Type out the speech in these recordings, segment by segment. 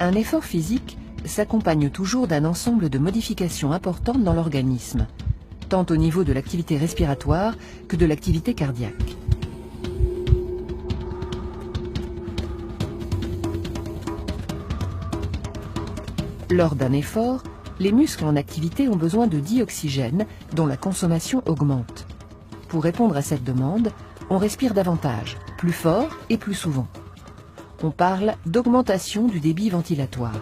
Un effort physique s'accompagne toujours d'un ensemble de modifications importantes dans l'organisme, tant au niveau de l'activité respiratoire que de l'activité cardiaque. Lors d'un effort, les muscles en activité ont besoin de dioxygène dont la consommation augmente. Pour répondre à cette demande, on respire davantage, plus fort et plus souvent. On parle d'augmentation du débit ventilatoire.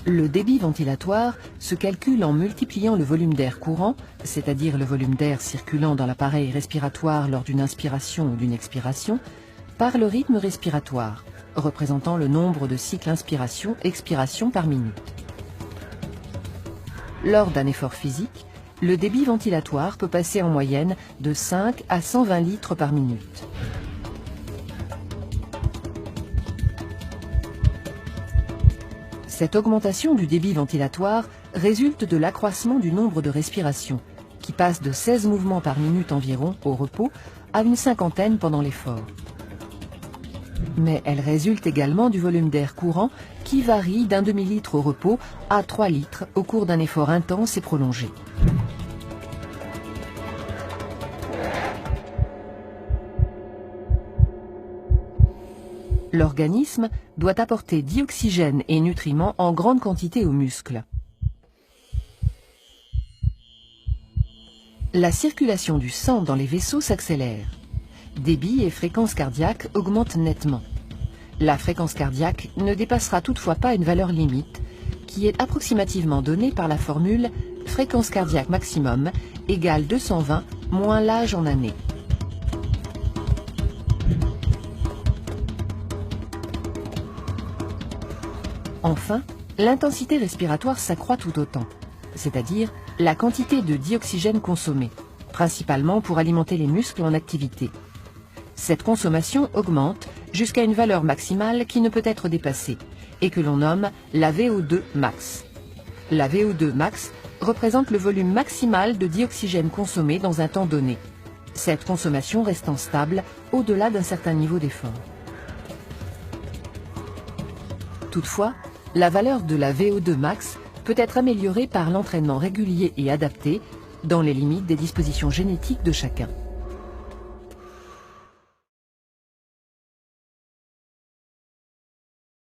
Le débit ventilatoire se calcule en multipliant le volume d'air courant, c'est-à-dire le volume d'air circulant dans l'appareil respiratoire lors d'une inspiration ou d'une expiration, par le rythme respiratoire, représentant le nombre de cycles inspiration-expiration par minute. Lors d'un effort physique, le débit ventilatoire peut passer en moyenne de 5 à 120 litres par minute. Cette augmentation du débit ventilatoire résulte de l'accroissement du nombre de respirations, qui passe de 16 mouvements par minute environ au repos à une cinquantaine pendant l'effort. Mais elle résulte également du volume d'air courant qui varie d'un demi-litre au repos à 3 litres au cours d'un effort intense et prolongé. L'organisme doit apporter dioxygène et nutriments en grande quantité aux muscles. La circulation du sang dans les vaisseaux s'accélère. Débit et fréquence cardiaque augmentent nettement. La fréquence cardiaque ne dépassera toutefois pas une valeur limite, qui est approximativement donnée par la formule fréquence cardiaque maximum égale 220 moins l'âge en années. Enfin, l'intensité respiratoire s'accroît tout autant, c'est-à-dire la quantité de dioxygène consommée, principalement pour alimenter les muscles en activité. Cette consommation augmente jusqu'à une valeur maximale qui ne peut être dépassée et que l'on nomme la VO2 max. La VO2 max représente le volume maximal de dioxygène consommé dans un temps donné, cette consommation restant stable au-delà d'un certain niveau d'effort. Toutefois, la valeur de la VO2 max peut être améliorée par l'entraînement régulier et adapté dans les limites des dispositions génétiques de chacun.